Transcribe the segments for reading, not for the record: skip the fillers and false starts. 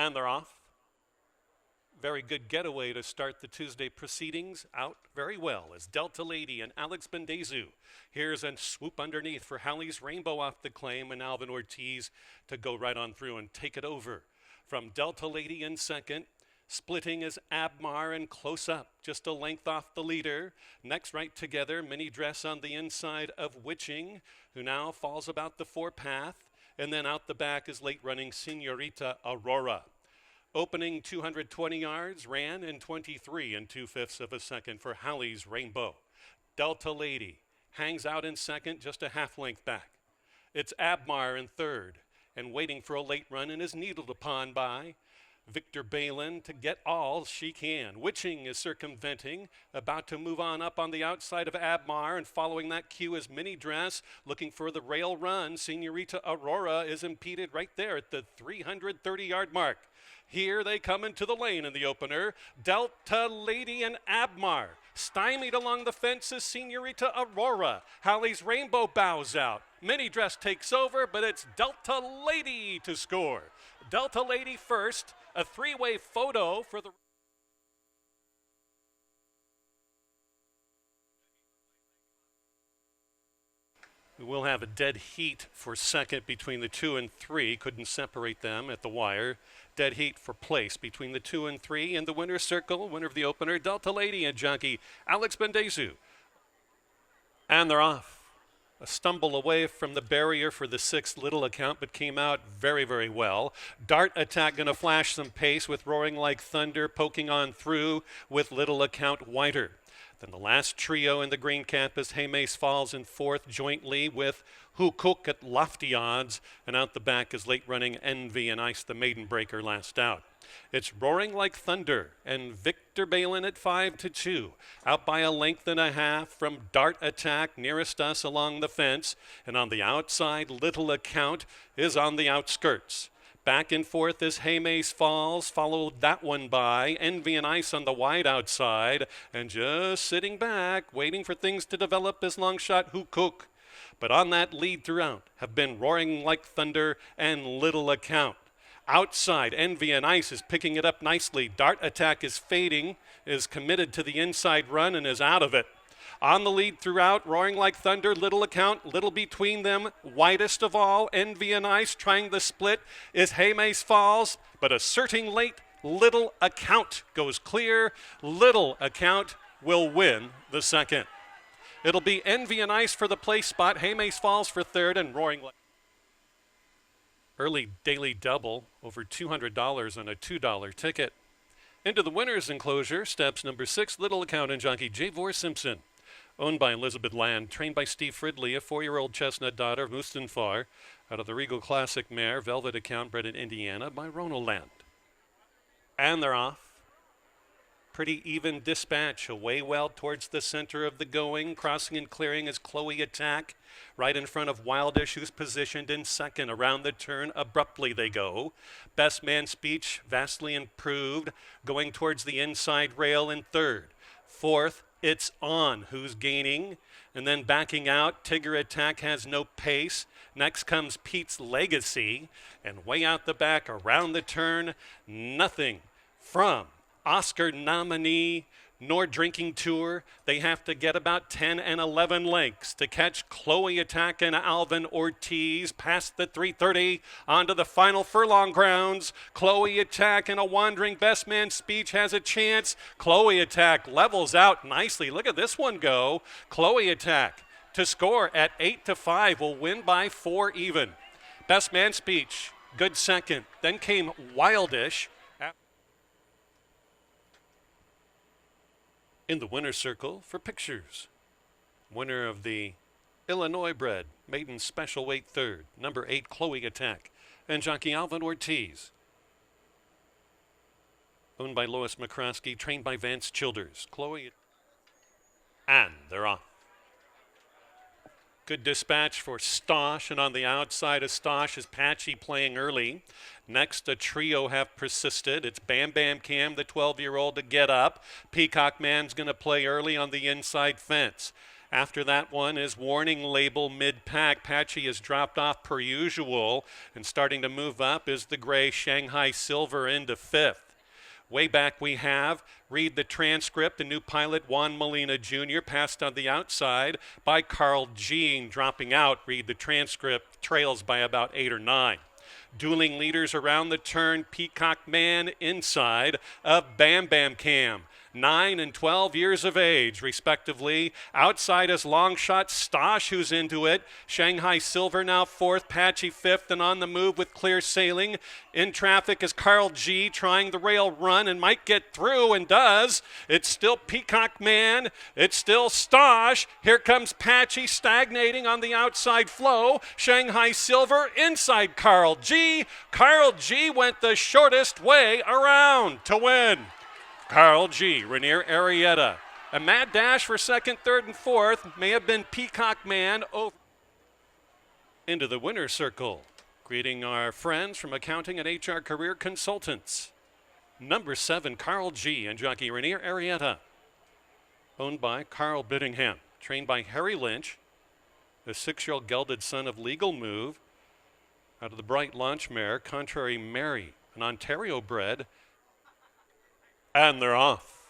And they're off. Very good getaway to start the Tuesday proceedings. Out very well as Delta Lady and Alex Bendezu. Here's a swoop underneath for Hallie's Rainbow off the claim, and Alvin Ortiz to go right on through and take it over. From Delta Lady in second. Splitting is Abmar and close up, just a length off the leader. Next right together, Mini Dress on the inside of Witching, who now falls about the four-path. And then out the back is late running Senorita Aurora. Opening 220 yards, ran in 23 2/5 of a second for Hallie's Rainbow. Delta Lady hangs out in second, just a half length back. It's Abmar in third and waiting for a late run and is needled upon by Victor Balin to get all she can. Witching is circumventing, about to move on up on the outside of Abmar, and following that cue is Mini Dress, looking for the rail run. Senorita Aurora is impeded right there at the 330-yard mark. Here they come into the lane in the opener. Delta Lady and Abmar. Stymied along the fence is Senorita Aurora. Hallie's Rainbow bows out. Mini Dress takes over, but it's Delta Lady to score. Delta Lady first. A three-way photo for the... We'll have a dead heat for second between the 2 and 3. Couldn't separate them at the wire. Dead heat for place between the 2 and 3. In the winner's circle, winner of the opener, Delta Lady and jockey Alex Bendezu. And they're off. A stumble away from the barrier for the 6th Little Account, but came out very, very well. Dart Attack going to flash some pace with Roaring Like Thunder, poking on through with Little Account Whiter. Then the last trio in the green cap is Haymace Falls in 4th, jointly with Who Cook at lofty odds. And out the back is late running Envy and Ice the Maiden Breaker last out. It's Roaring Like Thunder and Victor Balin at 5-2. Out by a length and a half from Dart Attack, nearest us along the fence. And on the outside, Little Account is on the outskirts. Back and forth is Haymace Falls, followed that one by Envy and Ice on the wide outside. And just sitting back, waiting for things to develop is Longshot Who Cook. But on that lead throughout have been Roaring Like Thunder and Little Account. Outside, Envy and Ice is picking it up nicely. Dart Attack is fading, is committed to the inside run and is out of it. On the lead throughout, Roaring Like Thunder, Little Account, little between them. Widest of all, Envy and Ice trying the split is Haymace Falls, but asserting late, Little Account goes clear. Little Account will win the second. It'll be Envy and Ice for the place spot, Haymace Falls for third, and Roaring Like... Early daily double, over $200 on a $2 ticket. Into the winner's enclosure steps number 6, Little Account and jockey Javor Simpson. Owned by Elizabeth Land, trained by Steve Fridley, a 4-year-old chestnut daughter of Mustanfar, out of the Regal Classic mare, Velvet Account, bred in Indiana by Ronald Land. And they're off. Pretty even dispatch, away well towards the center of the going. Crossing and clearing is Chloe Attack, right in front of Wildish, who's positioned in second. Around the turn, abruptly they go. Best Man Speech, vastly improved, going towards the inside rail in third. Fourth, It's On, who's gaining. And then backing out, Tigger Attack has no pace. Next comes Pete's Legacy. And way out the back, around the turn, nothing from Oscar nominee nor Drinking Tour. They have to get about 10 and 11 lengths to catch Chloe Attack and Alvin Ortiz past the 330 onto the final furlong grounds. Chloe Attack and a wandering Best Man Speech has a chance. Chloe Attack levels out nicely. Look at this one go. Chloe Attack to score at 8-5 will win by 4 even. Best Man Speech, good second. Then came Wildish. In the winner's circle for pictures, winner of the Illinois bred maiden special weight third, number 8 Chloe Attack, and jockey Alvin Ortiz. Owned by Lois McCroskey, trained by Vance Childers. Chloe, and they're off. Good dispatch for Stosh, and on the outside of Stosh is Patchy playing early. Next, a trio have persisted. It's Bam Bam Cam, the 12-year-old, to get up. Peacock Man's going to play early on the inside fence. After that one is warning label mid-pack. Patchy has dropped off per usual, and starting to move up is the gray Shanghai Silver into fifth. Way back we have, read the transcript, the new pilot Juan Molina Jr. passed on the outside by Carl Jean, dropping out. Read the transcript, trails by about 8 or 9. Dueling leaders around the turn, Peacock Man inside of Bam Bam Cam. 9 and 12 years of age, respectively. Outside is Longshot Stosh, who's into it. Shanghai Silver now fourth, Patchy fifth, and on the move with clear sailing. In traffic is Carl G trying the rail run and might get through and does. It's still Peacock Man. It's still Stosh. Here comes Patchy stagnating on the outside flow. Shanghai Silver inside Carl G. Carl G went the shortest way around to win. Carl G, Rainier Arrieta. A mad dash for second, third, and fourth. May have been Peacock Man over into the winner's circle. Greeting our friends from Accounting and HR Career Consultants. Number 7, Carl G and jockey Rainier Arrieta. Owned by Carl Biddingham. Trained by Harry Lynch, the 6-year-old gelded son of Legal Move. Out of the Bright Launch mare, Contrary Mary, an Ontario bred. And they're off.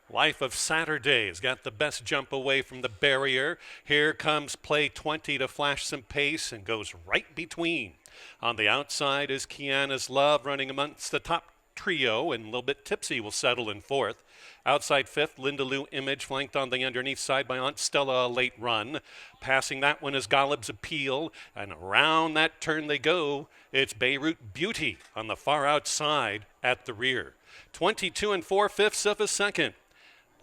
Life of Saturday has got the best jump away from the barrier. Here comes play 20 to flash some pace and goes right between. On the outside is Kiana's Love running amongst the top trio, and a little bit tipsy will settle in fourth. Outside fifth, Linda Lou Image, flanked on the underneath side by Aunt Stella, a late run. Passing that one is Golub's Appeal, and around that turn they go. It's Beirut Beauty on the far outside at the rear. 22 and 4/5 of a second.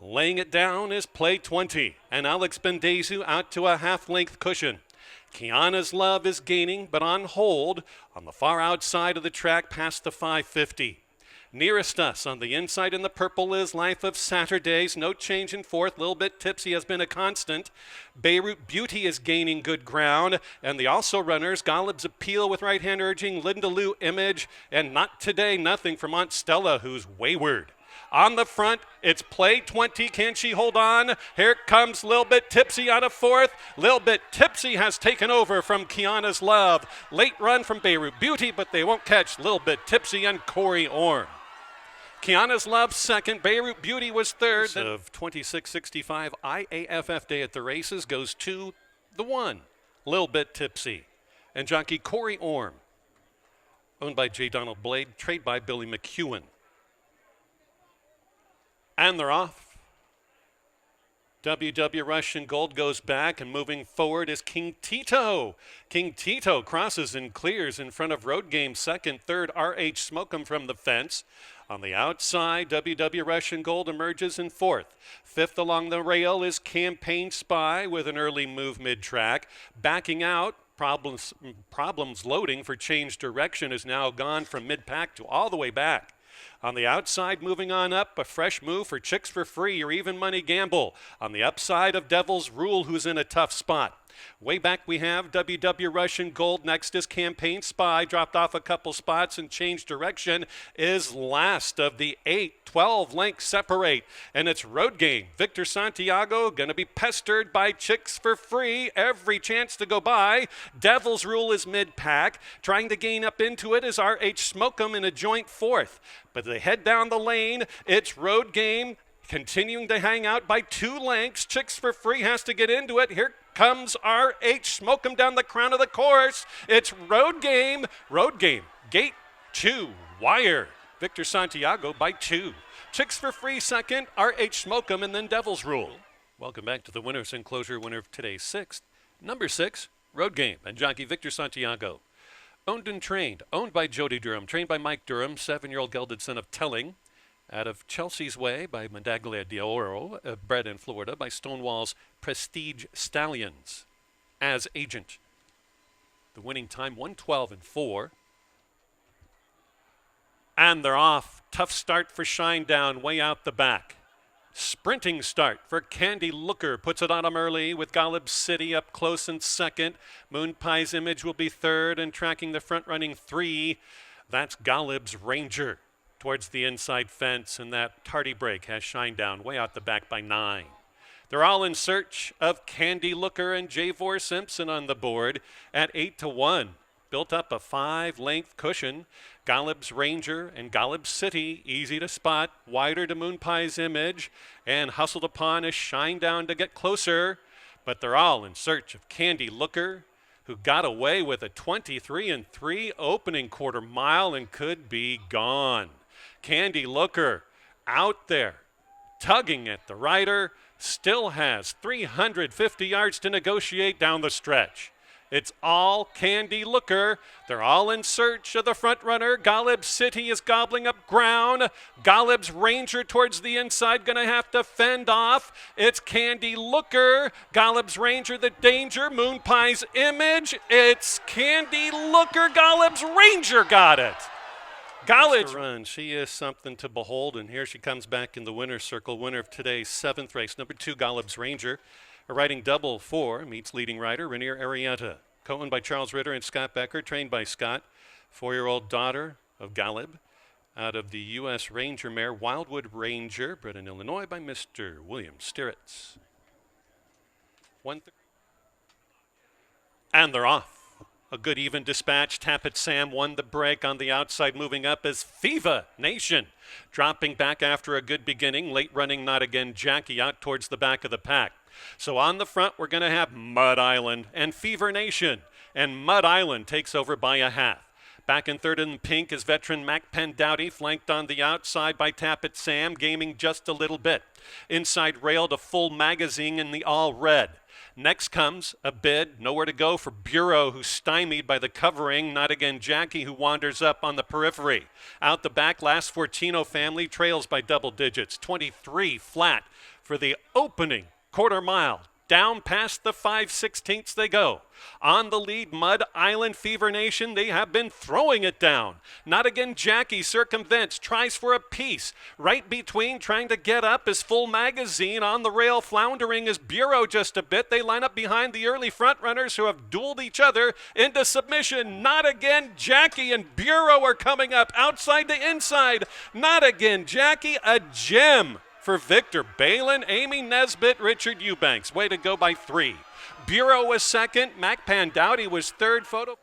Laying it down is play 20, and Alex Bendezu out to a half-length cushion. Kiana's Love is gaining, but on hold on the far outside of the track past the 550. Nearest us on the inside in the purple is Life of Saturdays. No change in fourth. Little bit tipsy has been a constant. Beirut Beauty is gaining good ground. And the also runners, Golub's Appeal with right hand urging, Linda Lou Image, and Not Today Nothing from Aunt Stella, who's wayward. On the front, it's play 20. Can she hold on? Here comes Lil Bit Tipsy out of fourth. Lil Bit Tipsy has taken over from Kiana's Love. Late run from Beirut Beauty, but they won't catch Lil Bit Tipsy and Corey Orm. Kiana's Love second, Beirut Beauty was third. Of 2665 IAFF Day at the races goes to the 1, Lil Bit Tipsy, and jockey Corey Orm. Owned by J. Donald Blade, trade by Billy McEwen. And they're off. WW Russian Gold goes back, and moving forward is King Tito. King Tito crosses and clears in front of Road Game second, third, RH Smoke'em from the fence. On the outside, WW Russian Gold emerges in fourth. Fifth along the rail is Campaign Spy with an early move mid-track. Backing out, Problems loading for change direction is now gone from mid-pack to all the way back. On the outside, moving on up, a fresh move for Chicks for Free, your even money gamble. On the upside of Devil's Rule, who's in a tough spot. Way back we have WW Russian Gold. Next is Campaign Spy. Dropped off a couple spots and changed direction. Is last of the 8. 12 lengths separate. And it's Road Game. Victor Santiago going to be pestered by Chicks for Free. Every chance to go by. Devil's Rule is mid-pack. Trying to gain up into it is RH Smoke'em in a joint fourth. But they head down the lane. It's Road Game continuing to hang out by 2 lengths. Chicks for Free has to get into it. Here comes RH Smoke'em down the crown of the course. It's Road Game. Road Game. Gate 2. Wire. Victor Santiago by 2. Chicks for Free second. RH Smoke'em, and then Devil's Rule. Welcome back to the winner's enclosure. Winner of today's 6th. Number 6, Road Game, and jockey Victor Santiago. Owned and trained. Owned by Jody Durham. Trained by Mike Durham, 7-year-old gelded son of Telling. Out of Chelsea's Way by Medaglia de Oro, bred in Florida by Stonewall's Prestige Stallions. As agent. The winning time, 1:12 and 4. And they're off. Tough start for Shinedown, way out the back. Sprinting start for Candy Looker. Puts it on him early with Golub City up close in second. Moon Pie's Image will be third, and tracking the front running 3. That's Golub's Ranger. Towards the inside fence, and that tardy break has Shinedown way out the back by 9. They're all in search of Candy Looker and Javor Simpson on the board at 8-1. Built up a 5-length cushion. Golub's Ranger and Golub City, easy to spot, wider to Moon Pie's Image, and Hustled Upon is Shine Down to get closer. But they're all in search of Candy Looker, who got away with a 23-3 opening quarter mile and could be gone. Candy Looker out there, tugging at the rider, still has 350 yards to negotiate down the stretch. It's all Candy Looker. They're all in search of the front runner. Golub City is gobbling up ground. Golub's Ranger towards the inside, going to have to fend off. It's Candy Looker. Golub's Ranger, the danger. Moon Pie's Image. It's Candy Looker. Golub's Ranger got it. Golub run. She is something to behold, and here she comes back in the winner's circle. Winner of today's 7th race, number 2, Golub's Ranger. A riding double 4 meets leading rider Rainier Arietta. Co-owned by Charles Ritter and Scott Becker, trained by Scott. 4-year-old daughter of Golub, out of the U.S. Ranger mare Wildwood Ranger, bred in Illinois by Mr. William Stiritz. And they're off. A good even dispatch. Tappet Sam won the break. On the outside, moving up is Fever Nation. Dropping back after a good beginning. Late running Not Again Jackie out towards the back of the pack. So on the front, we're going to have Mud Island and Fever Nation. And Mud Island takes over by a half. Back in third in pink is veteran Mac Pendowdy, flanked on the outside by Tappet Sam, gaming just a little bit. Inside railed a full magazine in the all red. Next comes a bid, nowhere to go for Bureau, who's stymied by the covering. Not Again Jackie, who wanders up on the periphery. Out the back, Last Fortino family trails by double digits. 23 flat for the opening quarter mile. Down past the 5/16 they go. On the lead, Mud Island, Fever Nation, they have been throwing it down. Not Again Jackie circumvents, tries for a piece. Right between, trying to get up, is Full Magazine. On the rail, floundering is Bureau just a bit. They line up behind the early front runners who have dueled each other into submission. Not Again Jackie and Bureau are coming up outside to inside. Not Again Jackie, a gem for Victor Balin, Amy Nesbitt, Richard Eubanks. Way to go by 3. Bureau was second. Mac Pendowdy was third. Photo.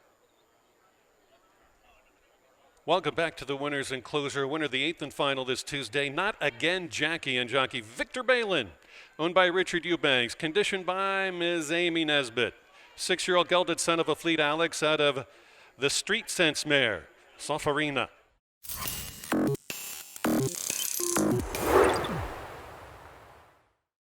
Welcome back to the winners and closer. Winner of the 8th and final this Tuesday. Not Again Jackie and jockey Victor Balin. Owned by Richard Eubanks. Conditioned by Ms. Amy Nesbitt. 6-year-old gelded son of a Fleet Alex out of the Street Sense mare, Sofarina.